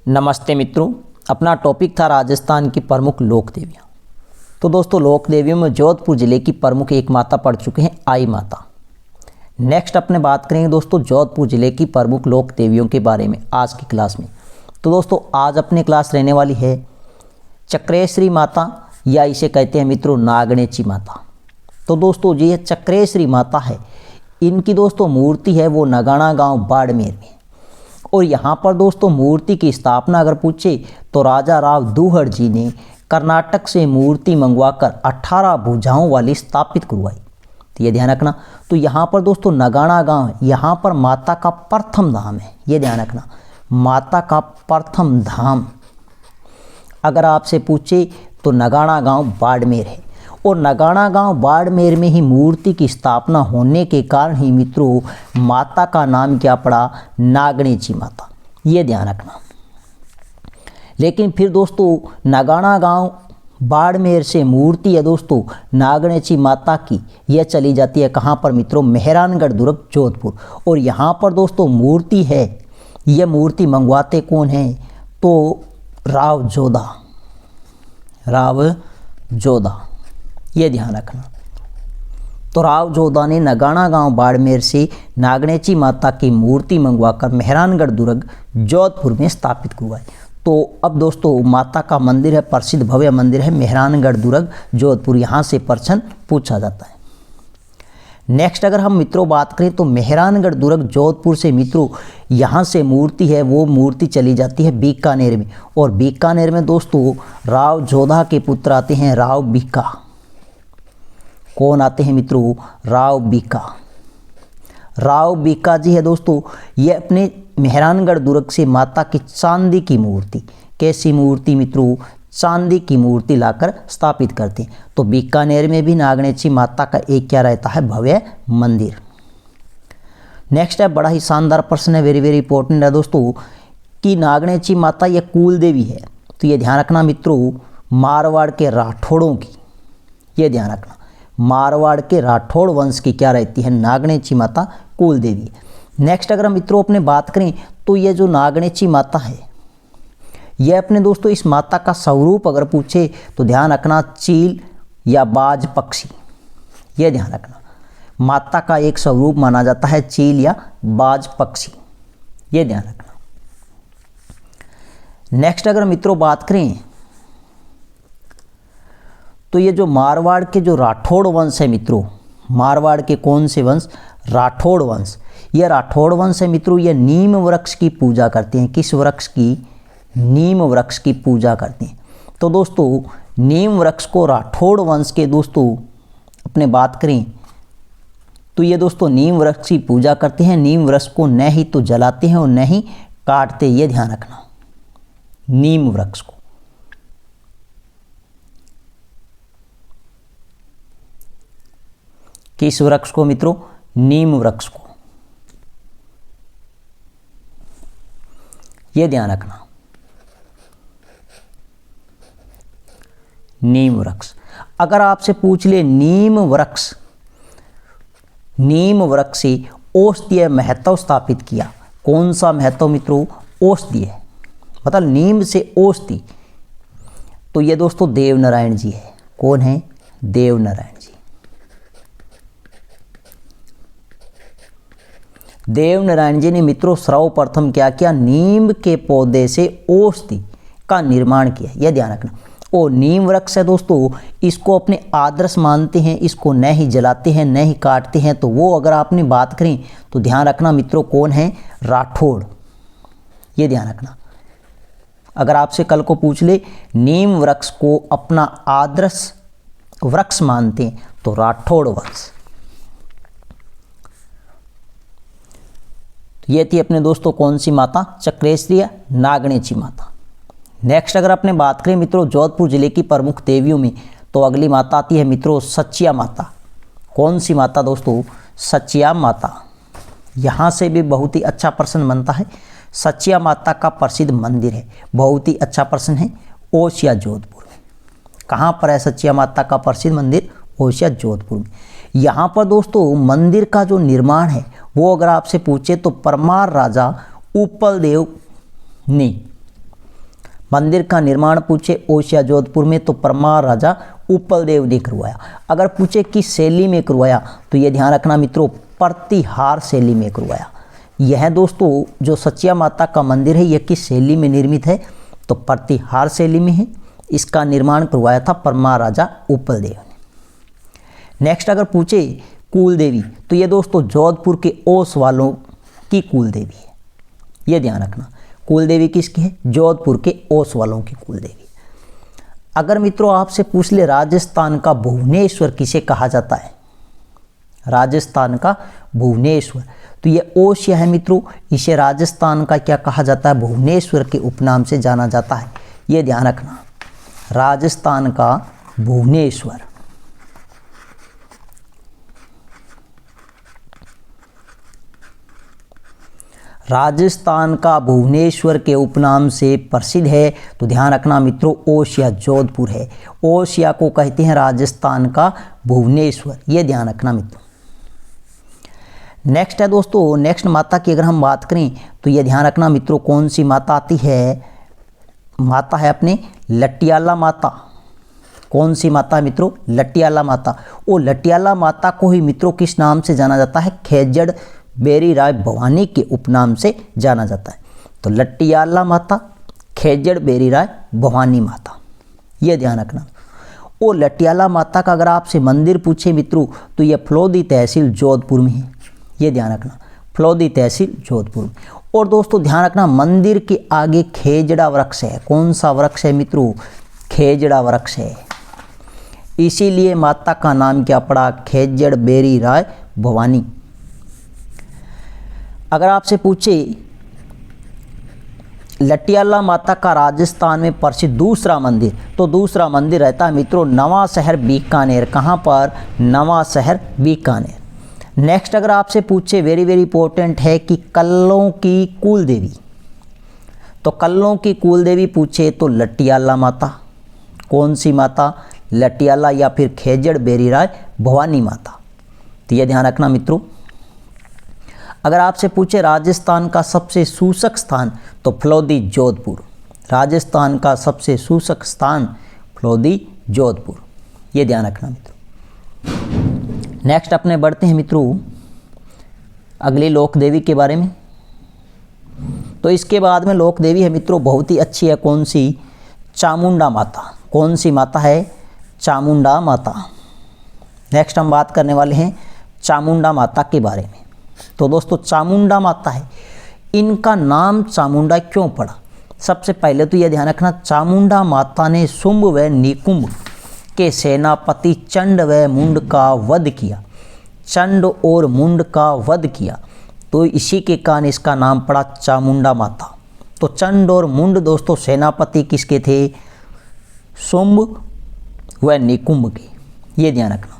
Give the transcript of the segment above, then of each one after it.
नमस्ते मित्रों, अपना टॉपिक था राजस्थान की प्रमुख लोक देवियाँ। तो दोस्तों, लोक देवियों में जोधपुर जिले की प्रमुख एक माता पढ़ चुके हैं, आई माता। नेक्स्ट अपने बात करेंगे दोस्तों जोधपुर जिले की प्रमुख लोक देवियों के बारे में आज की क्लास में। तो दोस्तों, आज अपनी क्लास रहने वाली है चक्रेश्वरी माता, या इसे कहते हैं मित्रों नागणेची माता। तो दोस्तों, ये चक्रेश्वरी माता है, इनकी दोस्तों मूर्ति है वो नगाना गांव बाड़मेर में। और यहाँ पर दोस्तों मूर्ति की स्थापना अगर पूछे तो राजा राव दुहड़ जी ने कर्नाटक से मूर्ति मंगवाकर 18 भुजाओं वाली स्थापित करवाई। तो ये ध्यान रखना। तो यहाँ पर दोस्तों नगाना गांव है, यहाँ पर माता का प्रथम धाम है, ये ध्यान रखना, माता का प्रथम धाम अगर आपसे पूछे तो नगाना गांव बाड़मेर है। और नगाना गांव बाड़मेर में ही मूर्ति की स्थापना होने के कारण ही मित्रों माता का नाम क्या पड़ा, नागणेची माता, ये ध्यान रखना। लेकिन फिर दोस्तों नगाना गांव बाड़मेर से मूर्ति है दोस्तों नागणेची माता की, यह चली जाती है कहाँ पर मित्रों, मेहरानगढ़ दुर्ग जोधपुर। और यहाँ पर दोस्तों मूर्ति है, यह मूर्ति मंगवाते कौन हैं, तो राव जोधा, ये ध्यान रखना। तो राव जोधा ने नगाना गांव बाड़मेर से नागणेची माता की मूर्ति मंगवाकर मेहरानगढ़ दुर्ग जोधपुर में स्थापित करवाई। तो अब दोस्तों माता का मंदिर है, प्रसिद्ध भव्य मंदिर है मेहरानगढ़ दुर्ग जोधपुर, यहाँ से प्रश्न पूछा जाता है। नेक्स्ट अगर हम मित्रों बात करें तो मेहरानगढ़ दुर्ग जोधपुर से मित्रों यहाँ से मूर्ति है वो मूर्ति चली जाती है बीकानेर में। और बीकानेर में दोस्तों राव जोधा के पुत्र आते हैं राव बीका। कौन आते हैं मित्रों, राव बीका जी है दोस्तों, ये अपने मेहरानगढ़ दुर्ग से माता की चांदी की मूर्ति, कैसी मूर्ति मित्रों, चांदी की मूर्ति लाकर स्थापित करते हैं। तो बीकानेर में भी नागणेची माता का एक क्या रहता है, भव्य मंदिर। नेक्स्ट है बड़ा ही शानदार प्रश्न है, वेरी वेरी इंपॉर्टेंट है दोस्तों, कि नागणेची माता ये कुल देवी है। तो ये ध्यान रखना मित्रों, मारवाड़ के राठौड़ों की, ये ध्यान रखना, मारवाड़ के राठौड़ वंश की क्या रहती है, नागणेची माता कुल देवी। नेक्स्ट अगर हम मित्रों अपने बात करें तो ये जो नागणेची माता है, यह अपने दोस्तों इस माता का स्वरूप अगर पूछे तो ध्यान रखना चील या बाज पक्षी, यह ध्यान रखना, माता का एक स्वरूप माना जाता है चील या बाज पक्षी, यह ध्यान रखना। नेक्स्ट अगर मित्रों बात करें तो ये जो मारवाड़ के जो राठौड़ वंश है मित्रों, मारवाड़ के कौन से वंश, राठौड़ वंश, ये राठौड़ वंश है मित्रों, ये नीम वृक्ष की पूजा करते हैं। किस वृक्ष की, नीम वृक्ष की पूजा करते हैं। तो दोस्तों नीम वृक्ष को राठौड़ वंश के दोस्तों अपने बात करें तो ये दोस्तों नीम वृक्ष की पूजा करते हैं। नीम वृक्ष को न ही तो जलाते हैं और न ही काटते, ये ध्यान रखना, नीम वृक्ष को। किस वृक्ष को मित्रों, नीम वृक्ष को, यह ध्यान रखना, नीम वृक्ष। अगर आपसे पूछ ले नीम वृक्ष से औषधीय महत्व स्थापित किया, कौन सा महत्व मित्रों, औषधीय, मतलब नीम से औषधि, तो ये दोस्तों देवनारायण जी है। कौन है, देवनारायण जी। देवनारायण जी ने मित्रों सर्वप्रथम क्या किया, नीम के पौधे से औषधि का निर्माण किया, यह ध्यान रखना। और नीम वृक्ष है दोस्तों, इसको अपने आदर्श मानते हैं, इसको न ही जलाते हैं न ही काटते हैं। तो वो अगर आपने बात करें तो ध्यान रखना मित्रों कौन है, राठौड़, ये ध्यान रखना। अगर आपसे कल को पूछ ले नीम वृक्ष को अपना आदर्श वृक्ष मानते हैं तो राठौड़ वंश। ये थी अपने दोस्तों कौन सी माता, चक्रेश्वरी या नागणेची माता। नेक्स्ट अगर अपने बात करें मित्रों जोधपुर जिले की प्रमुख देवियों में तो अगली माता आती है मित्रों सचिया माता। कौन सी माता दोस्तों, सचिया माता। यहाँ से भी बहुत ही अच्छा प्रश्न बनता है। सचिया माता का प्रसिद्ध मंदिर है, बहुत ही अच्छा प्रश्न है, ओसिया जोधपुर में। कहाँ पर है सचिया माता का प्रसिद्ध मंदिर, ओसिया जोधपुर में। यहाँ पर दोस्तों मंदिर का जो निर्माण है वो अगर आपसे पूछे तो परमार राजा उपल देव ने मंदिर का निर्माण पूछे ओसिया जोधपुर में तो परमार राजा उपल देव ने करवाया। अगर पूछे किस शैली में करवाया तो ये ध्यान रखना मित्रों, प्रतिहार शैली में करवाया। यह दोस्तों जो सचिया माता का मंदिर है यह किस शैली में निर्मित है तो प्रतिहार शैली में है। इसका निर्माण करवाया था परमार राजा उपल देव ने। नेक्स्ट अगर पूछे कुल देवी तो ये दोस्तों जोधपुर के ओस वालों की कुल देवी है। ये ध्यान रखना, कुल देवी किसकी है? जोधपुर के ओस वालों की कुल देवी। अगर मित्रों आपसे पूछ ले राजस्थान का भुवनेश्वर किसे कहा जाता है, राजस्थान का भुवनेश्वर, तो ये ओसिया है मित्रों, इसे राजस्थान का क्या कहा जाता है? भुवनेश्वर के उपनाम से जाना जाता है। ये ध्यान रखना, राजस्थान का भुवनेश्वर। राजस्थान का भुवनेश्वर के उपनाम से प्रसिद्ध है तो ध्यान रखना मित्रों, ओसिया जोधपुर है। ओसिया को कहते हैं राजस्थान का भुवनेश्वर, ये ध्यान रखना मित्रों। नेक्स्ट है दोस्तों, नेक्स्ट माता की अगर हम बात करें तो ये ध्यान रखना मित्रों, कौन सी माता आती है? माता है अपने लटियाला माता। कौन सी माता है मित्रों? लटियाला माता। वो लटियाला माता को ही मित्रों किस नाम से जाना जाता है? खेजड़ बेरी राय भवानी के उपनाम से जाना जाता है। तो लटियाला माता, खेजड़ बेरी राय भवानी माता, ये ध्यान रखना। वो लटियाला माता का अगर आपसे मंदिर पूछे मित्रों तो यह फलोदी तहसील जोधपुर में है। ये ध्यान रखना, फलोदी तहसील जोधपुर में। और दोस्तों ध्यान रखना, मंदिर के आगे खेजड़ा वृक्ष है। कौन सा वृक्ष है मित्रों? खेजड़ा वृक्ष है। इसीलिए माता का नाम क्या पड़ा? खेजड़ बेरी राय भवानी। अगर आपसे पूछे लटियाला माता का राजस्थान में प्रसिद्ध दूसरा मंदिर, तो दूसरा मंदिर रहता है मित्रों नवा शहर बीकानेर। कहाँ पर? नवा शहर बीकानेर। नेक्स्ट अगर आपसे पूछे, वेरी वेरी इंपॉर्टेंट है कि कल्लों की कुल देवी, तो कल्लों की कुल देवी पूछे तो लटियाला माता। कौन सी माता? लटियाला या फिर खेजड़ बेरी राय भवानी माता। तो ये ध्यान रखना मित्रों। अगर आपसे पूछे राजस्थान का सबसे शुष्क स्थान तो फलोदी जोधपुर। राजस्थान का सबसे शुष्क स्थान फलोदी जोधपुर, ये ध्यान रखना मित्रों। नेक्स्ट अपने बढ़ते हैं मित्रों अगली लोक देवी के बारे में। तो इसके बाद में लोक देवी है मित्रों बहुत ही अच्छी है। कौन सी? चामुंडा माता। कौन सी माता है? चामुंडा माता। नेक्स्ट हम बात करने वाले हैं चामुंडा माता के बारे में। तो दोस्तों चामुंडा माता है, इनका नाम चामुंडा क्यों पड़ा? सबसे पहले तो यह ध्यान रखना, चामुंडा माता ने शुंभ व निकुंभ के सेनापति चंड व मुंड का वध किया। चंड और मुंड का वध किया, तो इसी के कारण इसका नाम पड़ा चामुंडा माता। तो चंड और मुंड दोस्तों सेनापति किसके थे? शुंभ व निकुंभ के, ये ध्यान रखना।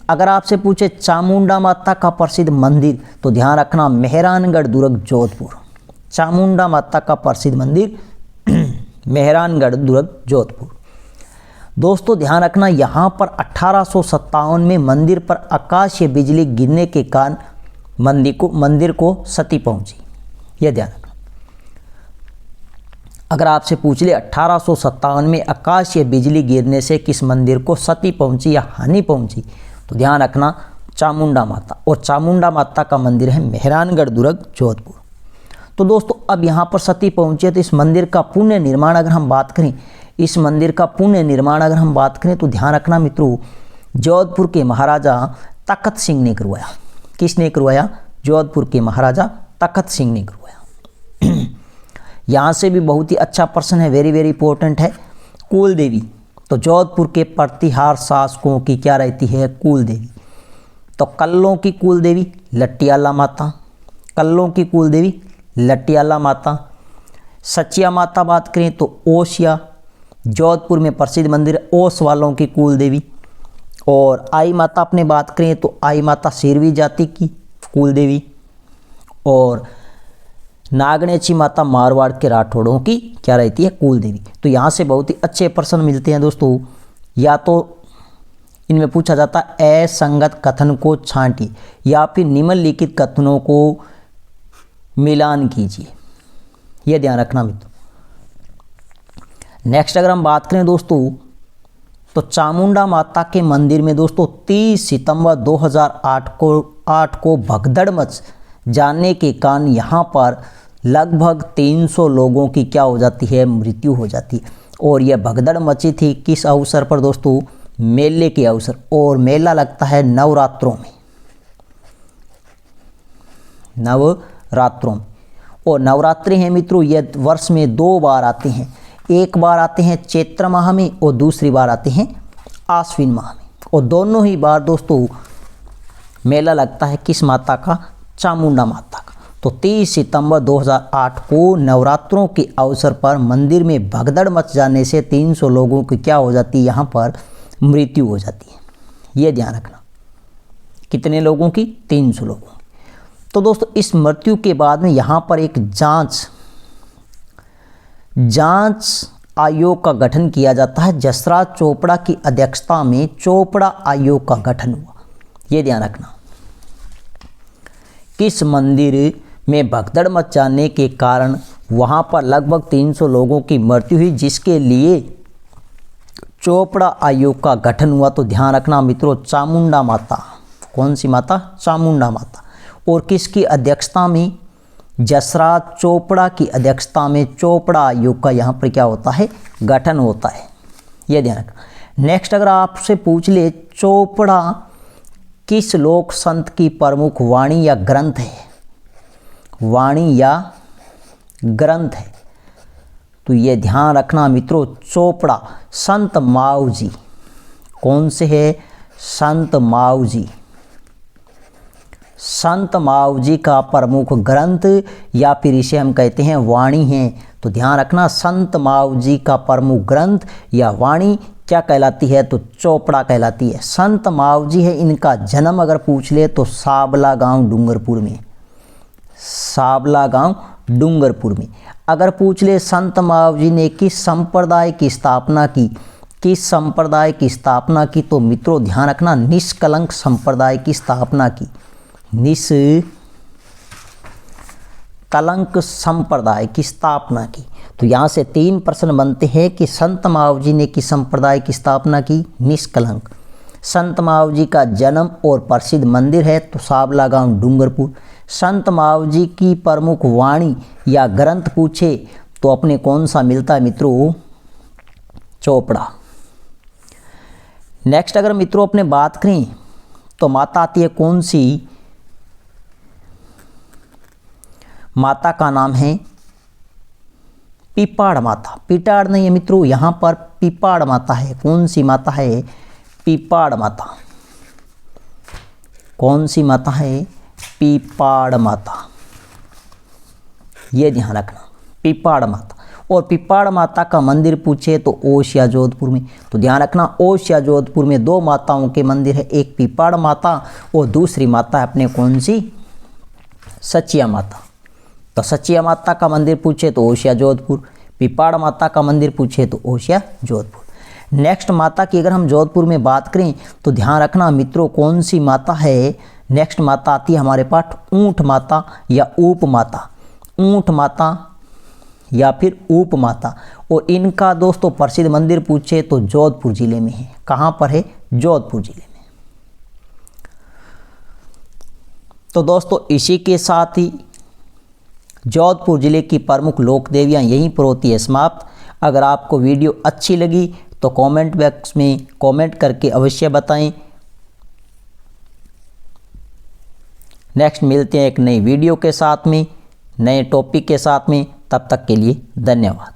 अगर आपसे पूछे चामुंडा माता का प्रसिद्ध मंदिर तो ध्यान रखना मेहरानगढ़ दुर्ग जोधपुर। चामुंडा माता का प्रसिद्ध मंदिर मेहरानगढ़ दुर्ग जोधपुर। दोस्तों ध्यान रखना यहाँ पर 1857 में मंदिर पर आकाशीय बिजली गिरने के कारण मंदिर को क्षति पहुंची। यह ध्यान रखना। अगर आपसे पूछ ले 1857 में आकाशीय बिजली गिरने से किस मंदिर को क्षति पहुंची या हानि पहुंची, तो ध्यान रखना चामुंडा माता। और चामुंडा माता का मंदिर है मेहरानगढ़ दुर्ग जोधपुर। तो दोस्तों अब यहाँ पर क्षति पहुंची है तो इस मंदिर का पुनः निर्माण अगर हम बात करें, इस मंदिर का पुनः निर्माण अगर हम बात करें तो ध्यान रखना मित्रों जोधपुर के महाराजा तखत सिंह ने करवाया। किसने करवाया? जोधपुर के महाराजा तखत सिंह ने करवाया। यहाँ से भी बहुत ही अच्छा प्रश्न है, वेरी वेरी इंपॉर्टेंट है। कुल देवी, तो जोधपुर के प्रतिहार शासकों की क्या रहती है? कुल देवी। तो कल्लों की कुल देवी लटियाला माता। कल्लों की कुल देवी लटियाला माता। सचिया माता बात करें तो ओसिया, जोधपुर में प्रसिद्ध मंदिर ओस वालों की कुल देवी। और आई माता अपने बात करें तो आई माता सिरवी जाति की कुल देवी। और नागणेची माता मारवाड़ के राठौड़ों की क्या रहती है? कुल देवी। तो यहाँ से बहुत ही अच्छे प्रश्न मिलते हैं दोस्तों। या तो इनमें पूछा जाता है असंगत कथन को छांटिए या फिर निम्नलिखित कथनों को मिलान कीजिए। यह ध्यान रखना मित्रों। नेक्स्ट अगर हम बात करें दोस्तों तो चामुंडा माता के मंदिर में दोस्तों 30 सितंबर 2008 को भगदड़ मच जाने के कारण यहाँ पर लगभग 300 लोगों की क्या हो जाती है, मृत्यु हो जाती है। और यह भगदड़ मची थी किस अवसर पर दोस्तों, मेले के अवसर। और मेला लगता है नवरात्रों में, नवरात्रों में। और नवरात्रि हैं मित्रों, यह वर्ष में 2 बार आते हैं। एक बार आते हैं चैत्र माह में और दूसरी बार आते हैं आश्विन माह में। और दोनों ही बार दोस्तों मेला लगता है किस माता का, चामुंडा माता का। तो 30 सितंबर 2008 को नवरात्रों के अवसर पर मंदिर में भगदड़ मच जाने से 300 लोगों की क्या हो जाती है, यहाँ पर मृत्यु हो जाती है। ये ध्यान रखना, कितने लोगों की, 300 लोगों की। तो दोस्तों इस मृत्यु के बाद में यहाँ पर एक जांच आयोग का गठन किया जाता है। जसराज चोपड़ा की अध्यक्षता में चोपड़ा आयोग का गठन हुआ। ये ध्यान रखना, किस मंदिर में भगदड़ मच जाने के कारण वहाँ पर लगभग 300 लोगों की मृत्यु हुई, जिसके लिए चोपड़ा आयोग का गठन हुआ। तो ध्यान रखना मित्रों, चामुंडा माता, कौन सी माता, चामुंडा माता। और किसकी अध्यक्षता में, जसराज चोपड़ा की अध्यक्षता में चोपड़ा आयोग का यहाँ पर क्या होता है, गठन होता है। यह ध्यान रखना। नेक्स्ट अगर आपसे पूछ ले चोपड़ा किस लोक संत की प्रमुख वाणी या ग्रंथ है, वाणी या ग्रंथ है, तो ये ध्यान रखना मित्रों, चोपड़ा संत माऊजी। कौन से है, संत माऊजी। संत माऊजी का प्रमुख ग्रंथ या फिर इसे हम कहते हैं वाणी है। तो ध्यान रखना, संत माऊजी का प्रमुख ग्रंथ या वाणी क्या कहलाती है, तो चोपड़ा कहलाती है। संत माऊजी है, इनका जन्म अगर पूछ ले तो साबला गांव डूंगरपुर में, साबला गांव डूंगरपुर में। अगर पूछ ले संत माऊजी ने किस संप्रदाय की स्थापना की, किस संप्रदाय की स्थापना की, तो मित्रों ध्यान रखना, निष्कलंक संप्रदाय की स्थापना की, निष्कलंक संप्रदाय की स्थापना की। तो यहाँ से 3 प्रश्न बनते हैं कि संत माऊजी ने किस संप्रदाय की स्थापना की, निष्कलंक। संत माऊजी का जन्म और प्रसिद्ध मंदिर है तो साबला गांव डूंगरपुर। संत माऊजी की प्रमुख वाणी या ग्रंथ पूछे तो अपने कौन सा मिलता है मित्रों, चोपड़ा। नेक्स्ट अगर मित्रों अपने बात करें तो माता आती है कौन सी, माता का नाम है पीपाड़ माता। पीटाड़ नहीं है मित्रों, यहाँ पर पीपाड़ माता है। कौन सी माता है, पीपाड़ माता। कौन सी माता है, पीपाड़ माता। ये ध्यान रखना, पीपाड़ माता। और पीपाड़ माता का मंदिर पूछे तो ओश या जोधपुर में। तो ध्यान रखना, ओश या जोधपुर में 2 माताओं के मंदिर है, एक पीपाड़ माता और दूसरी माता है अपने कौन सी, सचिया माता। तो सचिया माता का मंदिर पूछे तो ओश या जोधपुर, पीपाड़ माता का मंदिर पूछे तो ओश या जोधपुर। नेक्स्ट माता की अगर हम जोधपुर में बात करें तो ध्यान रखना मित्रों, कौन सी माता है, नेक्स्ट माता आती है हमारे पास ऊंट माता या ऊप माता। ऊंट माता या फिर ऊप माता। और इनका दोस्तों प्रसिद्ध मंदिर पूछे तो जोधपुर जिले में है। कहाँ पर है, जोधपुर जिले में। तो दोस्तों इसी के साथ ही जोधपुर जिले की प्रमुख लोक देवियाँ यहीं पर होती है समाप्त। अगर आपको वीडियो अच्छी लगी तो कमेंट बॉक्स में कमेंट करके अवश्य बताएं। नेक्स्ट मिलते हैं एक नई वीडियो के साथ में, नए टॉपिक के साथ में। तब तक के लिए धन्यवाद।